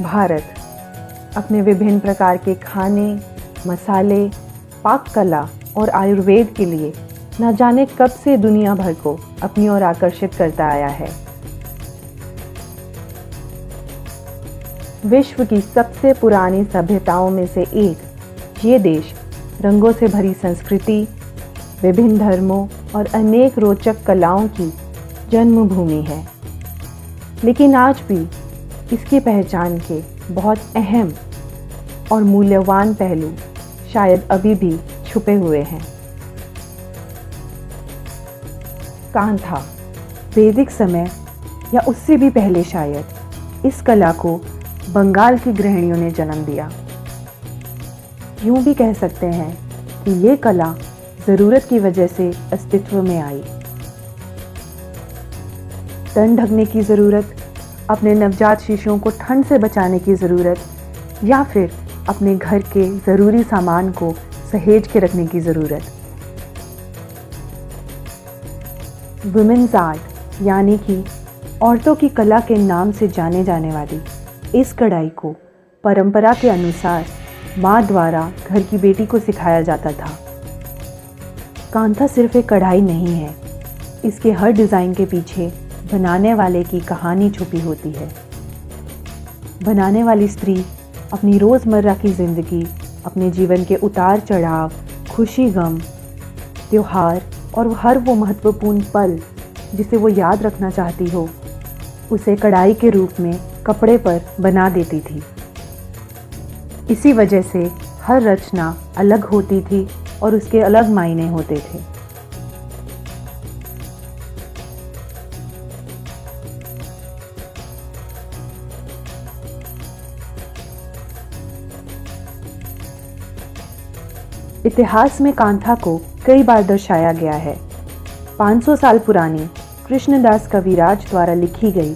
भारत अपने विभिन्न प्रकार के खाने, मसाले, पाक कला और आयुर्वेद के लिए न जाने कब से दुनिया भर को अपनी ओर आकर्षित करता आया है। विश्व की सबसे पुरानी सभ्यताओं में से एक ये देश रंगों से भरी संस्कृति, विभिन्न धर्मों और अनेक रोचक कलाओं की जन्मभूमि है। लेकिन आज भी इसकी पहचान के बहुत अहम और मूल्यवान पहलू शायद अभी भी छुपे हुए हैं। कांथा वैदिक समय या उससे भी पहले शायद इस कला को बंगाल की गृहिणियों ने जन्म दिया। यूं भी कह सकते हैं कि ये कला ज़रूरत की वजह से अस्तित्व में आई। तन ढकने की ज़रूरत, अपने नवजात शिशुओं को ठंड से बचाने की ज़रूरत, या फिर अपने घर के ज़रूरी सामान को सहेज के रखने की ज़रूरत। वुमेन्स आर्ट यानी कि औरतों की कला के नाम से जाने जाने वाली इस कढ़ाई को परंपरा के अनुसार माँ द्वारा घर की बेटी को सिखाया जाता था। कांथा सिर्फ एक कढ़ाई नहीं है, इसके हर डिज़ाइन के पीछे बनाने वाले की कहानी छुपी होती है। बनाने वाली स्त्री अपनी रोज़मर्रा की ज़िंदगी, अपने जीवन के उतार चढ़ाव, खुशी गम, त्योहार और हर वो महत्वपूर्ण पल जिसे वो याद रखना चाहती हो, उसे कढ़ाई के रूप में कपड़े पर बना देती थी। इसी वजह से हर रचना अलग होती थी और उसके अलग मायने होते थे। इतिहास में कांथा को कई बार दर्शाया गया है। 500 साल पुरानी कृष्णदास कविराज द्वारा लिखी गई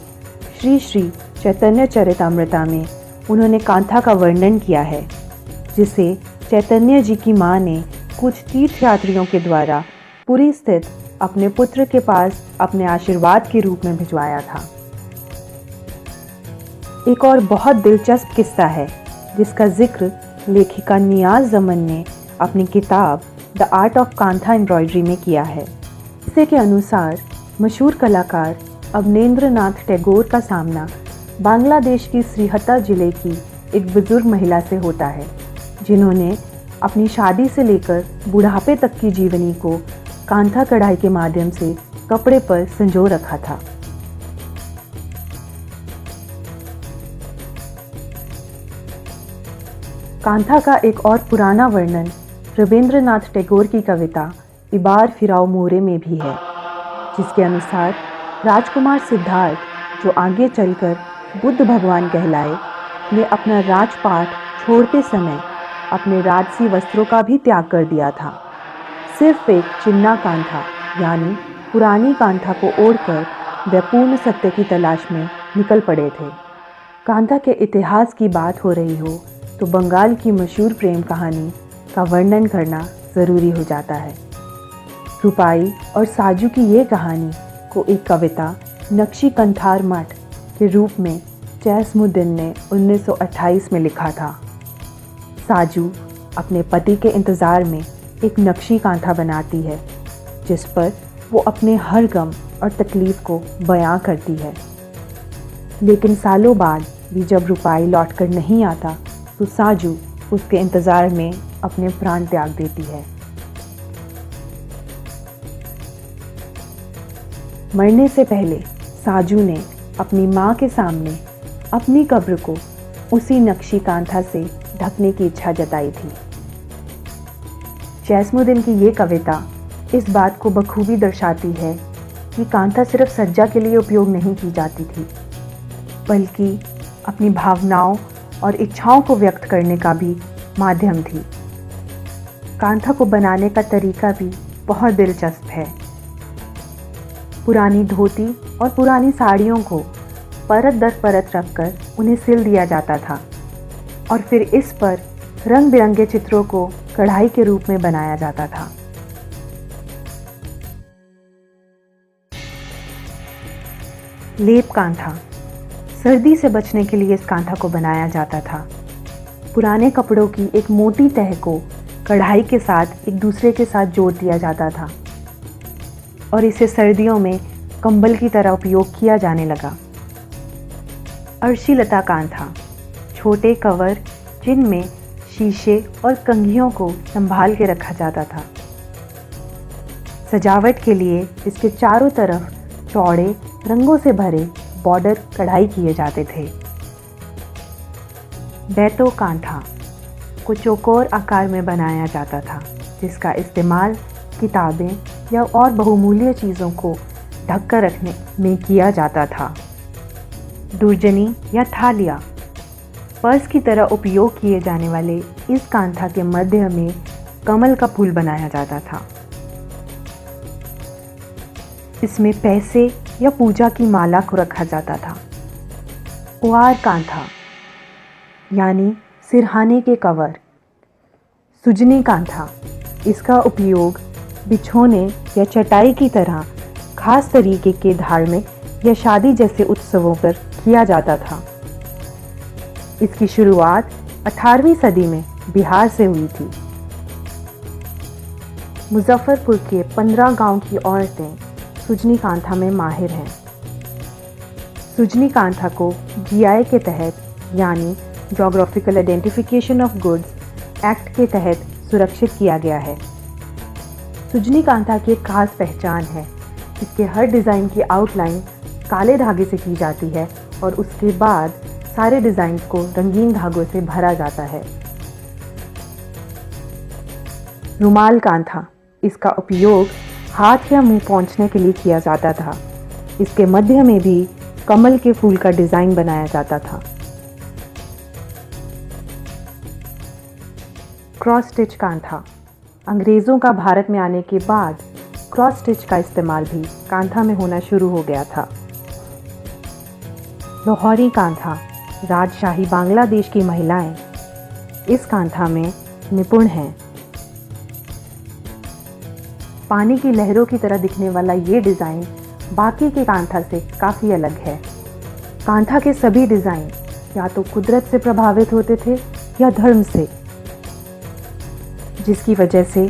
श्री श्री चैतन्य चरितामृता में उन्होंने कांथा का वर्णन किया है, जिसे चैतन्य जी की माँ ने कुछ तीर्थयात्रियों के द्वारा पुरी स्थित अपने पुत्र के पास अपने आशीर्वाद के रूप में भिजवाया था। एक और बहुत दिलचस्प किस्सा है जिसका जिक्र लेखिका नियाज जमन ने अपनी किताब the art of kantha embroidery में किया है। किस्से के अनुसार मशहूर कलाकार अवनेंद्रनाथ टैगोर का सामना बांग्लादेश की श्रीहत्ता जिले की एक बुजुर्ग महिला से होता है, जिन्होंने अपनी शादी से लेकर बुढ़ापे तक की जीवनी को कांथा कढ़ाई के माध्यम से कपड़े पर संजो रखा था। कांथा का एक और पुराना वर्णन रवींद्रनाथ टैगोर की कविता इबार फिराओ मोरे में भी है, जिसके अनुसार राजकुमार सिद्धार्थ, जो आगे चलकर बुद्ध भगवान कहलाए, ने अपना राजपाट छोड़ते समय अपने राजसी वस्त्रों का भी त्याग कर दिया था। सिर्फ एक चिन्ना कांथा यानी पुरानी कांथा को ओढ़कर वे पूर्ण सत्य की तलाश में निकल पड़े थे। कांथा के इतिहास की बात हो रही हो तो बंगाल की मशहूर प्रेम कहानी का वर्णन करना ज़रूरी हो जाता है। रूपाई और साजू की ये कहानी को एक कविता नक्शी कंथार मठ के रूप में जैस्मुद्दीन ने 1928 में लिखा था। साजू अपने पति के इंतज़ार में एक नक्शी कांथा बनाती है, जिस पर वो अपने हर गम और तकलीफ़ को बयां करती है। लेकिन सालों बाद भी जब रूपाई लौट कर नहीं आता तो साजू उसके इंतज़ार में अपने प्राण त्याग देती है। मरने से पहले साजू ने अपनी माँ के सामने अपनी कब्र को उसी नक्शी कांथा से ढकने की इच्छा जताई थी। जैस्मुद्दीन की ये कविता इस बात को बखूबी दर्शाती है कि कांथा सिर्फ सज्जा के लिए उपयोग नहीं की जाती थी, बल्कि अपनी भावनाओं और इच्छाओं को व्यक्त करने का भी माध्यम थी। कांथा को बनाने का तरीका भी बहुत दिलचस्प है। पुरानी धोती और पुरानी साड़ियों को परत दर परत रखकर उन्हें सिल दिया जाता था और फिर इस पर रंग बिरंगे चित्रों को कढ़ाई के रूप में बनाया जाता था। लेप कांथा सर्दी से बचने के लिए इस कांथा को बनाया जाता था। पुराने कपड़ों की एक मोटी तह को कढ़ाई के साथ एक दूसरे के साथ जोड़ दिया जाता था और इसे सर्दियों में कंबल की तरह उपयोग किया जाने लगा। अर्शीलता कांथा, छोटे कवर जिनमें शीशे और कंघियों को संभाल के रखा जाता था। सजावट के लिए इसके चारों तरफ चौड़े रंगों से भरे बॉर्डर कढ़ाई किए जाते थे। बैतो कांथा को चौकोर आकार में बनाया जाता था, जिसका इस्तेमाल किताबें या और बहुमूल्य चीज़ों को ढककर रखने में किया जाता था। दुर्जनी या थालिया, पर्स की तरह उपयोग किए जाने वाले इस कांथा के मध्य में कमल का फूल बनाया जाता था। इसमें पैसे या पूजा की माला को रखा जाता था। ओआर कांथा यानी सिरहाने के कवर। सुजनी कांथा, इसका उपयोग बिछोने या चटाई की तरह खास तरीके के धार्मिक या शादी जैसे उत्सवों पर किया जाता था। इसकी शुरुआत 18वीं सदी में बिहार से हुई थी। मुजफ्फरपुर के 15 गांव की औरतें सुजनी कांथा में माहिर हैं। सुजनी कांथा को जीआई के तहत यानी geographical identification of goods act के तहत सुरक्षित किया गया है। सुजनी कांथा की एक खास पहचान है। इसके हर डिज़ाइन की आउटलाइन काले धागे से की जाती है और उसके बाद सारे डिज़ाइन को रंगीन धागों से भरा जाता है। रुमाल कांथा, इसका उपयोग हाथ या मुंह पोंछने के लिए किया जाता था। इसके मध्य में भी कमल के फूल का डिज़ाइन बनाया जाता था। क्रॉस स्टिच कांथा, अंग्रेज़ों का भारत में आने के बाद क्रॉस स्टिच का इस्तेमाल भी कांथा में होना शुरू हो गया था। लाहौरी कांथा, राजशाही बांग्लादेश की महिलाएं इस कांथा में निपुण हैं। पानी की लहरों की तरह दिखने वाला ये डिज़ाइन बाकी के कांथा से काफ़ी अलग है। कांथा के सभी डिज़ाइन या तो कुदरत से प्रभावित होते थे या धर्म से, जिसकी वजह से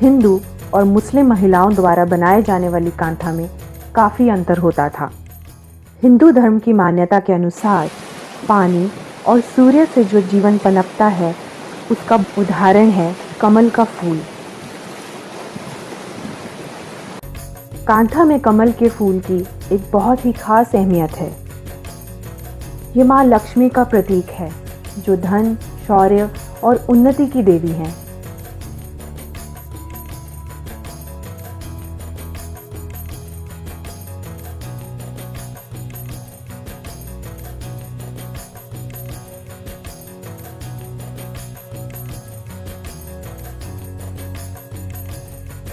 हिंदू और मुस्लिम महिलाओं द्वारा बनाए जाने वाली कांथा में काफ़ी अंतर होता था। हिंदू धर्म की मान्यता के अनुसार पानी और सूर्य से जो जीवन पनपता है उसका उदाहरण है कमल का फूल। कांथा में कमल के फूल की एक बहुत ही खास अहमियत है। ये माँ लक्ष्मी का प्रतीक है, जो धन, शौर्य और उन्नति की देवी हैं।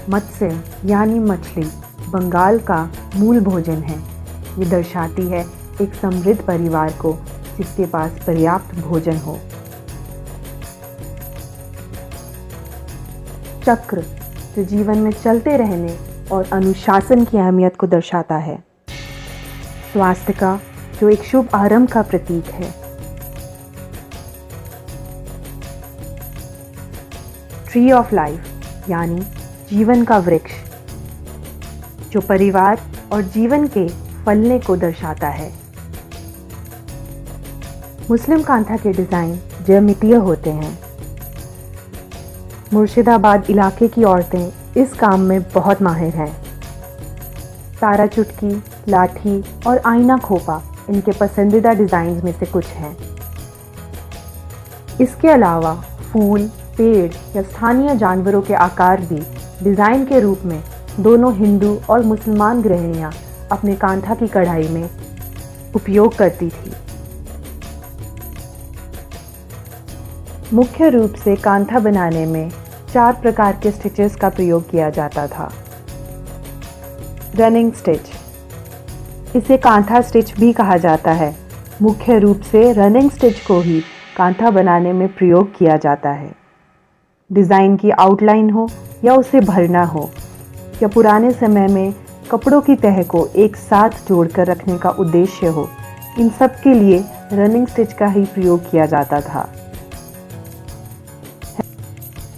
मत्स्य यानी मछली बंगाल का मूल भोजन है। ये दर्शाती है एक समृद्ध परिवार को जिसके पास पर्याप्त भोजन हो। चक्र, जो जीवन में चलते रहने और अनुशासन की अहमियत को दर्शाता है। स्वास्थ्य का, जो एक शुभ आरंभ का प्रतीक है। ट्री ऑफ लाइफ यानी जीवन का वृक्ष, जो परिवार और जीवन के फलने को दर्शाता है। मुस्लिम कांथा के डिज़ाइन ज्यामितीय होते हैं। मुर्शिदाबाद इलाके की औरतें इस काम में बहुत माहिर हैं। तारा चुटकी, लाठी और आईना खोपा इनके पसंदीदा डिज़ाइंस में से कुछ हैं। इसके अलावा फूल, पेड़ या स्थानीय जानवरों के आकार भी डिज़ाइन के रूप में दोनों हिंदू और मुसलमान गृहिणियाँ अपने कांथा की कढ़ाई में उपयोग करती थी। मुख्य रूप से कांथा बनाने में 4 प्रकार के स्टिचेस का प्रयोग किया जाता था। रनिंग स्टिच, इसे कांथा स्टिच भी कहा जाता है। मुख्य रूप से रनिंग स्टिच को ही कांथा बनाने में प्रयोग किया जाता है। डिज़ाइन की आउटलाइन हो या उसे भरना हो, या पुराने समय में कपड़ों की तह को एक साथ जोड़कर रखने का उद्देश्य हो, इन सब के लिए रनिंग स्टिच का ही प्रयोग किया जाता था।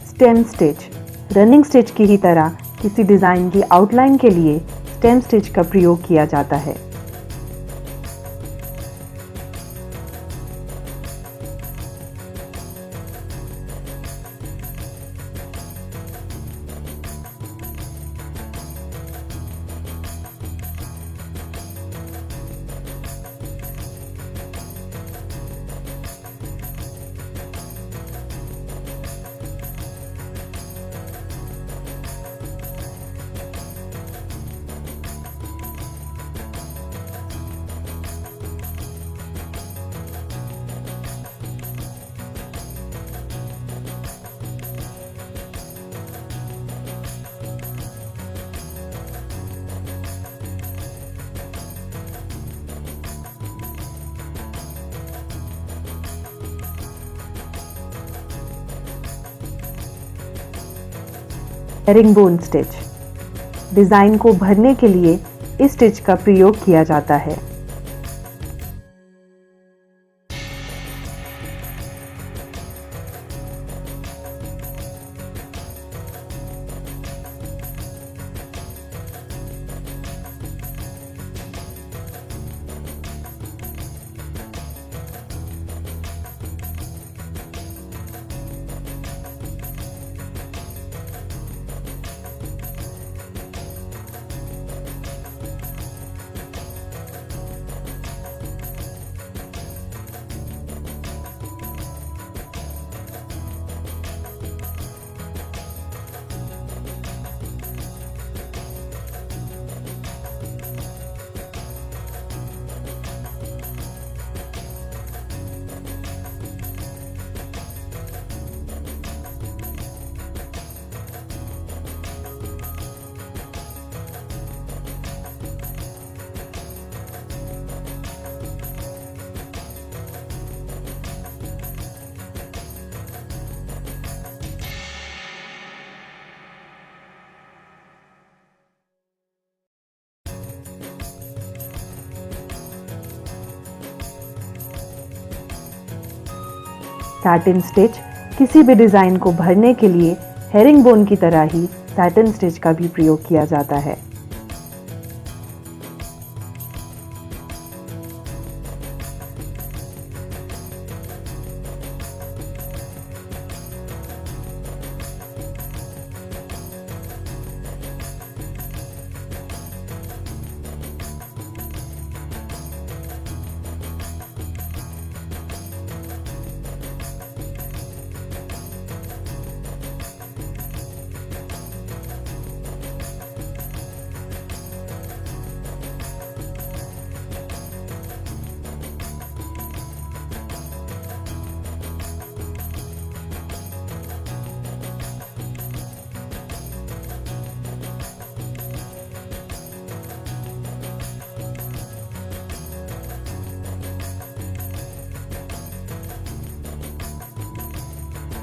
Stem stitch. रनिंग स्टिच की ही तरह किसी डिज़ाइन की आउटलाइन के लिए स्टेम स्टिच का प्रयोग किया जाता है। Herringbone stitch. डिज़ाइन को भरने के लिए इस स्टिच का प्रयोग किया जाता है। Satin stitch. किसी भी डिज़ाइन को भरने के लिए हेरिंगबोन की तरह ही सैटिन स्टिच का भी प्रयोग किया जाता है।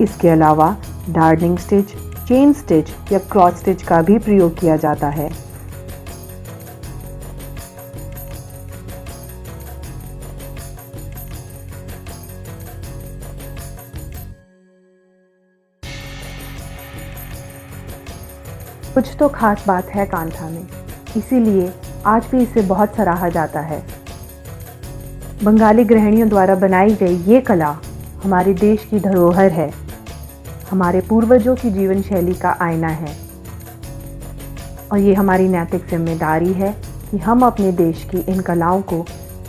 इसके अलावा डार्निंग स्टिच, चेन स्टिच या क्रॉस स्टिच का भी प्रयोग किया जाता है। कुछ तो खास बात है कांथा में, इसीलिए आज भी इसे बहुत सराहा जाता है। बंगाली गृहिणियों द्वारा बनाई गई ये कला हमारे देश की धरोहर है, हमारे पूर्वजों की जीवन शैली का आईना है और ये हमारी नैतिक जिम्मेदारी है कि हम अपने देश की इन कलाओं को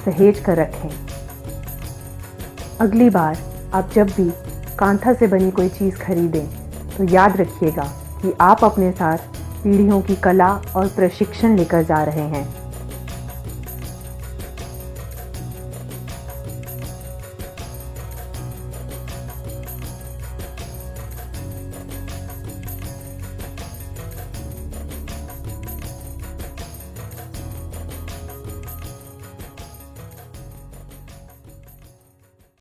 सहेज कर रखें। अगली बार आप जब भी कांथा से बनी कोई चीज़ खरीदें तो याद रखिएगा कि आप अपने साथ पीढ़ियों की कला और प्रशिक्षण लेकर जा रहे हैं।